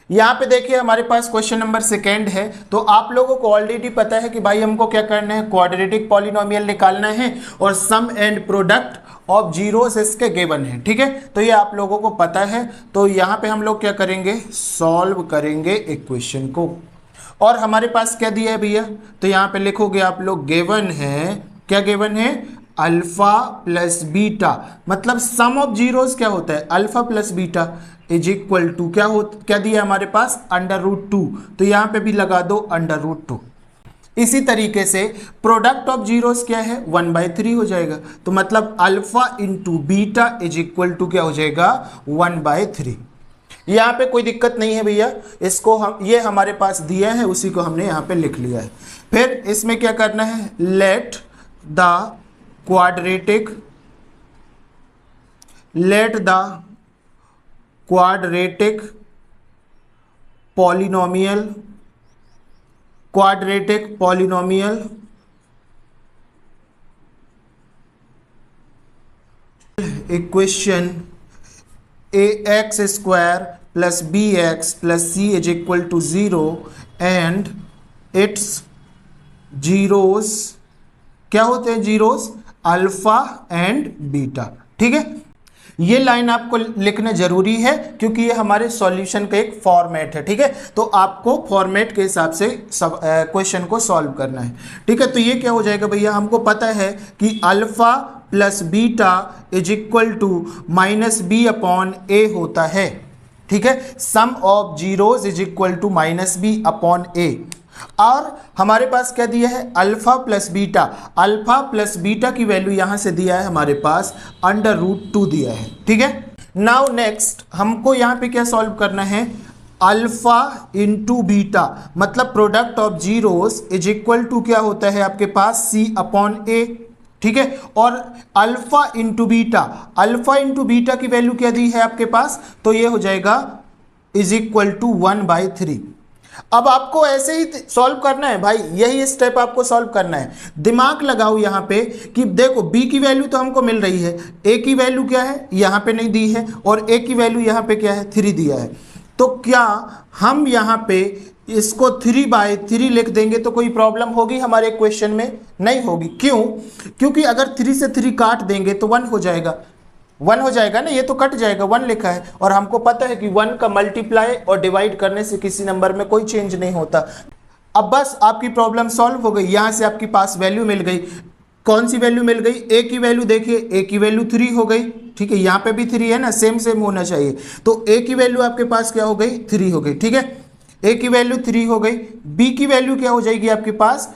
यहाँ पे देखिए हमारे पास क्वेश्चन नंबर सेकेंड है। तो आप लोगों को ऑलरेडी पता है कि भाई हमको क्या करना है, क्वाड्रेटिक पॉलिनोमियल निकालना है और सम एंड प्रोडक्ट ऑफ जीरोस इसके गिवन है। ठीक है, तो ये आप लोगों को पता है। तो यहाँ पे हम लोग क्या करेंगे, सॉल्व करेंगे इक्वेशन को। और हमारे पास क्या दिया है भैया, तो यहाँ पे लिखोगे आप लोग गिवन है, क्या गिवन है, अल्फा प्लस बीटा, मतलब सम ऑफ जीरोस क्या होता है, alpha plus beta is equal to क्या दिया हमारे पास, अंडर रूट 2। तो यहाँ पे भी लगा दो अंडर रूट 2। इसी तरीके से प्रोडक्ट ऑफ जीरोस क्या है, 1/3 हो जाएगा। तो मतलब alpha into beta is equal to क्या हो जाएगा, 1/3। यहाँ पे कोई दिक्कत नहीं है भैया, इसको हम, ये हमारे पास दिया है उसी को हमने यहाँ पे लिख लिया है। फिर इसमें क्या करना है, let the quadratic polynomial equation ax square plus bx plus c is equal to 0 and its zeros क्या होते हैं, जीरोस अल्फा एंड बीटा। ठीक है, ये लाइन आपको लिखना जरूरी है क्योंकि ये हमारे सॉल्यूशन का एक फॉर्मेट है। ठीक है, तो आपको फॉर्मेट के हिसाब से सब क्वेश्चन को सॉल्व करना है। ठीक है, तो ये क्या हो जाएगा भैया, हमको पता है कि alpha plus beta is equal to -b/a होता है। ठीक है, sum of zeros is equal to -b/a। और हमारे पास क्या दिया है, अल्फा प्लस बीटा की वैल्यू यहां से दिया है हमारे पास अंडर रूट 2 दिया है। ठीक है, नाउ नेक्स्ट हमको यहां पे क्या सॉल्व करना है, अल्फा इंटू बीटा, मतलब product of zeros is equal to क्या होता है आपके पास c/a। ठीक है, और अल्फा इंटू बीटा की वैल्यू क्या दी है आपके पास, तो ये हो जाएगा इज इक्वल टू 1/3। अब आपको ऐसे ही सॉल्व करना है भाई, यही स्टेप आपको सॉल्व करना है। दिमाग लगाओ यहाँ पे कि देखो b की वैल्यू तो हमको मिल रही है, a की वैल्यू क्या है यहाँ पे नहीं दी है, और a की वैल्यू यहाँ पे क्या है, 3 दिया है। तो क्या हम यहाँ पे इसको 3/3 लिख देंगे तो कोई प्रॉब्लम होगी हमारे क्वेश्चन में? नहीं होगी। क्यों? क्योंकि अगर 3 से 3 काट देंगे तो 1 हो जाएगा, 1 हो जाएगा ना, ये तो कट जाएगा, 1 लिखा है। और हमको पता है कि 1 का मल्टीप्लाई और डिवाइड करने से किसी नंबर में कोई चेंज नहीं होता। अब बस आपकी प्रॉब्लम सॉल्व हो गई, यहाँ से आपके पास वैल्यू मिल गई। कौन सी वैल्यू मिल गई, a की वैल्यू देखिए, a की वैल्यू 3 हो गई। ठीक है, यहाँ पे भी 3 है ना, सेम होना चाहिए। तो a की वैल्यू आपके पास क्या हो गई, 3 हो गई। ठीक है, a की वैल्यू 3 हो गई। b की वैल्यू क्या हो जाएगी आपके पास,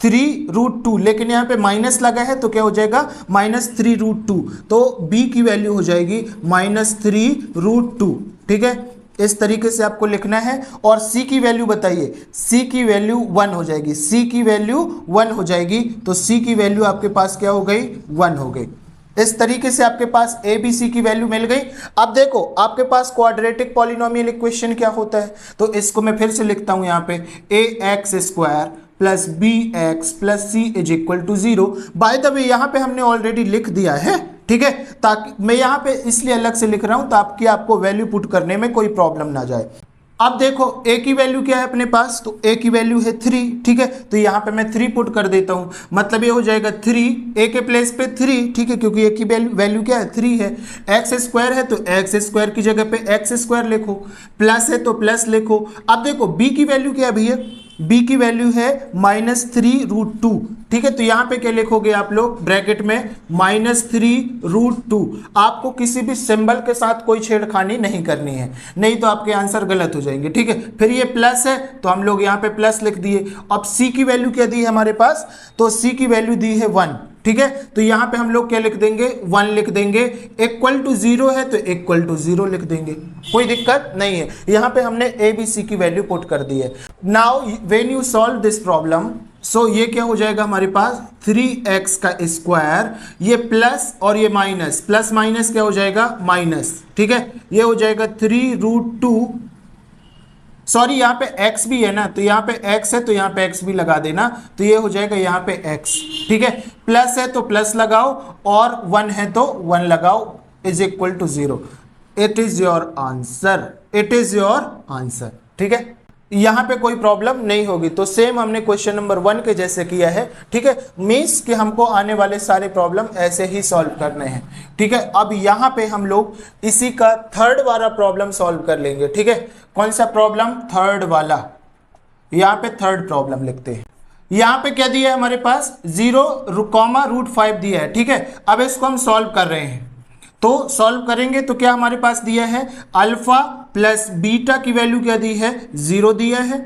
3√2, लेकिन यहाँ पे माइनस लगा है तो क्या हो जाएगा, -3√2। तो b की वैल्यू हो जाएगी -3√2। ठीक है, इस तरीके से आपको लिखना है। और c की वैल्यू बताइए, c की वैल्यू 1 हो जाएगी, c की वैल्यू 1 हो जाएगी। तो c की वैल्यू आपके पास क्या हो गई, 1 हो गई। इस तरीके से आपके पास a b c की वैल्यू मिल गई। अब देखो आपके पास क्वाड्रेटिक पॉलिनोमियल इक्वेशन क्या होता है, तो इसको मैं फिर से लिखता हूं यहाँ पे, ax square plus bx plus c is equal to 0। By the way यहाँ पे हमने ऑलरेडी लिख दिया है। ठीक है, ताकि मैं यहाँ पे इसलिए अलग से लिख रहा हूँ ताकि आपको वैल्यू पुट करने में कोई प्रॉब्लम ना जाए। अब देखो a की वैल्यू क्या है अपने पास, तो a की वैल्यू है 3। ठीक है, तो यहाँ पे मैं 3 पुट कर देता हूँ, मतलब ये हो जाएगा 3, a के प्लेस पे 3। ठीक है, क्योंकि a की वैल्यू क्या है, 3 है। x स्क्वायर है तो x स्क्वायर की जगह पे x स्क्वायर लिखो, प्लस है तो प्लस लिखो। अब देखो b की वैल्यू क्या है भैया, b की वैल्यू है -3√2। ठीक है, तो यहाँ पे क्या लिखोगे आप लोग, ब्रैकेट में -3√2। आपको किसी भी सिंबल के साथ कोई छेड़खानी नहीं करनी है, नहीं तो आपके आंसर गलत हो जाएंगे। ठीक है, फिर ये प्लस है तो हम लोग यहाँ पे प्लस लिख दिए। अब c की वैल्यू क्या दी है हमारे पास, तो c की वैल्यू दी है 1। ठीक है, तो यहाँ पे हम लोग क्या लिख देंगे, 1 लिख देंगे। इक्वल टू 0 है तो इक्वल टू 0 लिख देंगे, कोई दिक्कत नहीं है। यहाँ पे हमने a b c की वैल्यू पुट कर दी है। Now when you solve this problem, so ये क्या हो जाएगा हमारे पास, 3x का स्क्वायर, ये प्लस और ये माइनस, प्लस माइनस क्या हो जाएगा, माइनस। ठीक है, ये हो जाएगा 3√2, सॉरी यहाँ पे x भी है ना, तो यहाँ पे x है तो यहाँ पे x भी लगा देना, तो ये हो जाएगा यहाँ पे x। ठीक है, प्लस है तो प्लस लगाओ और 1 है तो 1 लगाओ, is equal to 0। It is your answer. It is your answer. ठीक है, यहाँ पे कोई प्रॉब्लम नहीं होगी। तो सेम हमने क्वेश्चन नंबर 1 के जैसे किया है। ठीक है, मीन्स कि हमको आने वाले सारे प्रॉब्लम ऐसे ही सॉल्व करने हैं। ठीक है, अब यहाँ पे हम लोग इसी का थर्ड वाला प्रॉब्लम सॉल्व कर लेंगे। ठीक है, कौन सा प्रॉब्लम? थर्ड वाला। यहाँ पे थर्ड प्रॉब्लम लिखते हैं। यहाँ पे क्या दिया है हमारे पास? 0,5 दिया है। ठीक है, अब इसको हम सॉल्व कर रहे हैं। तो सॉल्व करेंगे तो क्या हमारे पास दिया है? अल्फा प्लस बीटा की वैल्यू क्या दी है? 0 दिया है।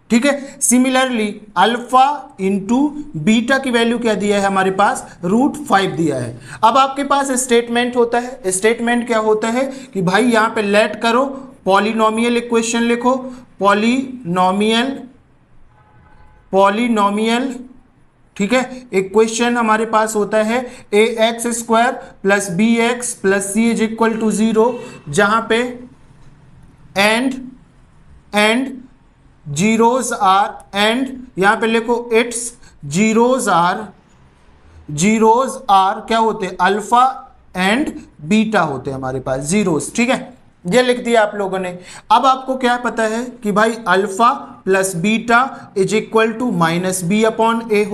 ठीक है, सिमिलरली अल्फा इंटू बीटा की वैल्यू क्या दिया है हमारे पास? √5 दिया है। अब आपके पास स्टेटमेंट होता है। स्टेटमेंट क्या होता है कि भाई यहाँ पे लेट करो, पॉलिनोमियल इक्वेशन लिखो, पॉलिनोमियल। ठीक है, एक क्वेश्चन हमारे पास होता है ax² plus bx plus c is equal to 0, जहां पे एंड जीरोज आर, एंड यहां पे लिखो इट्स जीरोज आर क्या होते हैं? अल्फा एंड बीटा होते हैं हमारे पास जीरोस। ठीक है, ये लिख दिया आप लोगों ने। अब आपको क्या पता है कि भाई alpha plus beta is equal to -b/a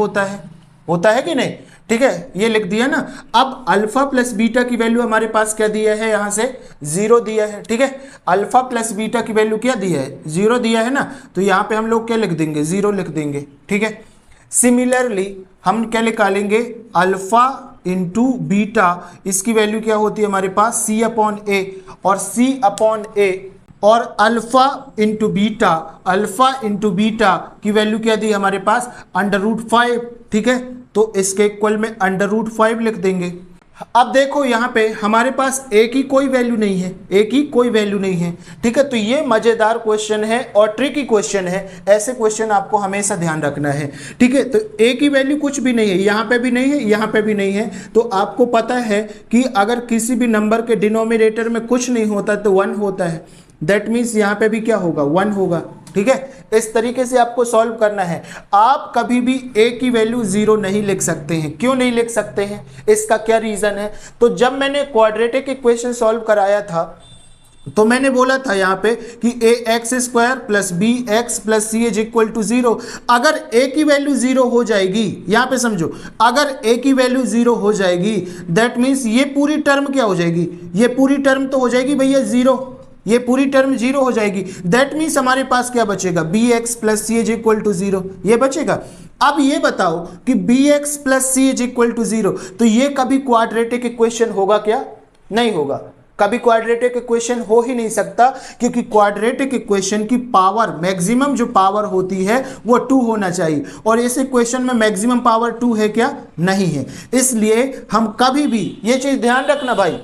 होता है कि नहीं? ठीक है, ये लिख दिया ना। अब अल्फा प्लस बीटा की वैल्यू हमारे पास क्या दिया है? यहाँ से 0 दिया है। ठीक है, अल्फा प्लस बीटा की वैल्यू क्या दिया है? 0 दिया है ना, तो यहाँ पे हम लोग क्या लिख देंगे? 0 लिख देंगे। ठीक है, सिमिलरली हम क्या निकालेंगे? अल्फा इंटू बीटा, इसकी वैल्यू क्या होती है हमारे पास? c/a, और c/a और अल्फा इंटू बीटा की वैल्यू क्या दी हमारे पास? √5। ठीक है, तो इसके इक्वल में √5 लिख देंगे। अब देखो यहाँ पे हमारे पास a की कोई वैल्यू नहीं है। ठीक है, तो ये मजेदार क्वेश्चन है और ट्रिकी क्वेश्चन है। ऐसे क्वेश्चन आपको हमेशा ध्यान रखना है। ठीक है, तो a की वैल्यू कुछ भी नहीं है, यहाँ पे भी नहीं है, यहाँ पे भी नहीं है। तो आपको पता है कि अगर किसी भी नंबर के डिनोमिनेटर में कुछ नहीं होता तो 1 होता है। दैट मीन्स यहाँ पे भी क्या होगा? 1 होगा। ठीक है, इस तरीके से आपको सॉल्व करना है। आप कभी भी a की वैल्यू 0 नहीं लिख सकते हैं। क्यों नहीं लिख सकते हैं? इसका क्या रीजन है? तो जब मैंने क्वाड्रेटिक इक्वेशन सॉल्व कराया था तो मैंने बोला था यहाँ पे कि ax² plus bx plus c is equal to 0। अगर a की वैल्यू 0 हो जाएगी, यहाँ पे समझो, अगर a की वैल्यू 0 हो जाएगी दैट मीन्स ये पूरी टर्म क्या हो जाएगी? ये पूरी टर्म तो हो जाएगी भैया 0, ये पूरी टर्म 0 हो जाएगी। दैट मीन्स हमारे पास क्या बचेगा? bx plus c is equal to 0, ये बचेगा। अब ये बताओ कि bx plus c is equal to 0, तो ये कभी क्वाड्रेटिक इक्वेशन होगा क्या? नहीं होगा। कभी क्वाड्रेटिक इक्वेशन हो ही नहीं सकता, क्योंकि क्वाड्रेटिक इक्वेशन की पावर, मैक्सिमम जो पावर होती है वो 2 होना चाहिए, और इस इक्वेशन में मैक्सिमम पावर 2 है क्या? नहीं है। इसलिए हम कभी भी, ये चीज ध्यान रखना भाई,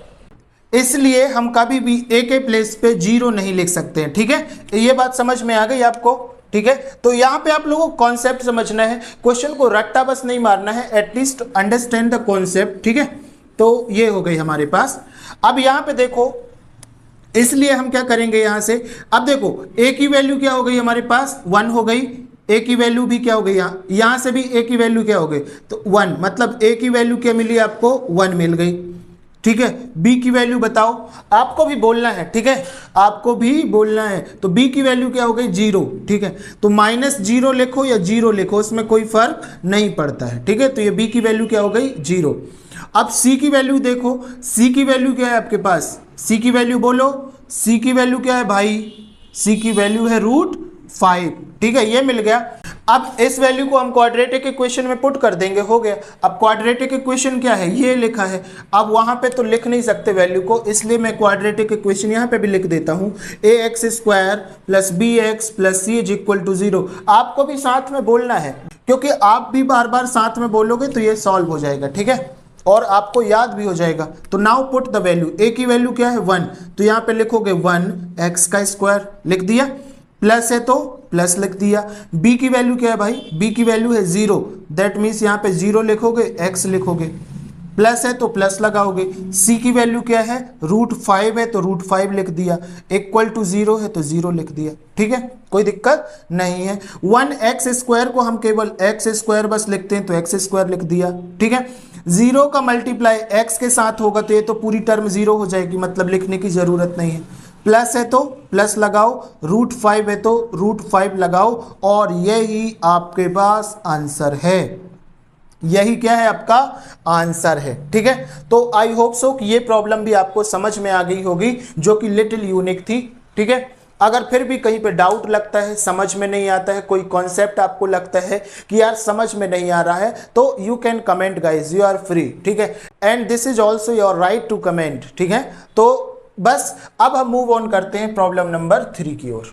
इसलिए हम कभी भी a के प्लेस पे 0 नहीं लिख सकते हैं। ठीक है, ये बात समझ में आ गई आपको? ठीक है, तो यहाँ पे आप लोगों को कॉन्सेप्ट समझना है, क्वेश्चन को रट्टा बस नहीं मारना है, एटलीस्ट अंडरस्टैंड द कॉन्सेप्ट। ठीक है, तो ये हो गई हमारे पास। अब यहाँ पे देखो, इसलिए हम क्या करेंगे यहाँ से? अब देखो a की वैल्यू क्या हो गई हमारे पास? 1 हो गई। a की वैल्यू भी क्या हो गई? यहाँ से भी a की वैल्यू क्या हो गई? तो 1, मतलब a की वैल्यू क्या मिली आपको? 1 मिल गई। ठीक है, b की वैल्यू बताओ, आपको भी बोलना है। ठीक है, आपको भी बोलना है। तो b की वैल्यू क्या हो गई? 0। ठीक है, तो -0 लिखो या 0 लिखो, उसमें कोई फर्क नहीं पड़ता है। ठीक है, तो ये b की वैल्यू क्या हो गई? 0। अब c की वैल्यू देखो, c की वैल्यू क्या है आपके पास? c की वैल्यू बोलो, c की वैल्यू क्या है भाई? c की वैल्यू है √5। ठीक है, ये मिल गया। अब इस वैल्यू को हम क्वाड्रेटिक इक्वेशन में पुट कर देंगे, हो गया। अब क्वाड्रेटिक इक्वेशन क्या है? ये लिखा है। अब वहां पे तो लिख नहीं सकते वैल्यू को, इसलिए मैं क्वाड्रेटिक इक्वेशन यहाँ पे भी लिख देता हूँ, ax² plus bx plus c is equal to 0। आपको भी साथ में बोलना है, क्योंकि आप भी बार बार साथ में बोलोगे तो ये सॉल्व हो जाएगा। ठीक है, और आपको याद भी हो जाएगा। तो now put the value, a की वैल्यू क्या है? 1, तो यहाँ पे लिखोगे 1x² लिख दिया, प्लस है तो प्लस लिख दिया। b की वैल्यू क्या है भाई? b की वैल्यू है 0, दैट मीन्स यहाँ पे 0 लिखोगे, x लिखोगे, प्लस है तो प्लस लगाओगे। c की वैल्यू क्या है? √5 है तो √5 लिख दिया, इक्वल टू 0 है तो 0 लिख दिया। ठीक है, कोई दिक्कत नहीं है। 1x² को हम केवल x² बस लिखते हैं तो x² लिख दिया। ठीक है, 0 का मल्टीप्लाई x के साथ होगा तो ये तो पूरी टर्म 0 हो जाएगी, मतलब लिखने की जरूरत नहीं है। प्लस है तो प्लस लगाओ, √5 है तो √5 लगाओ, और यही आपके पास आंसर है। यही क्या है, आपका आंसर है। ठीक है, तो आई होप सो कि ये प्रॉब्लम भी आपको समझ में आ गई होगी, जो कि लिटिल यूनिक थी। ठीक है, अगर फिर भी कहीं पे डाउट लगता है, समझ में नहीं आता है, कोई कॉन्सेप्ट आपको लगता है कि यार समझ में नहीं आ रहा है, तो you can comment guys, you are free. ठीक है, and this is also your right to comment. ठीक है, तो बस अब हम मूव ऑन करते हैं प्रॉब्लम नंबर 3 की ओर।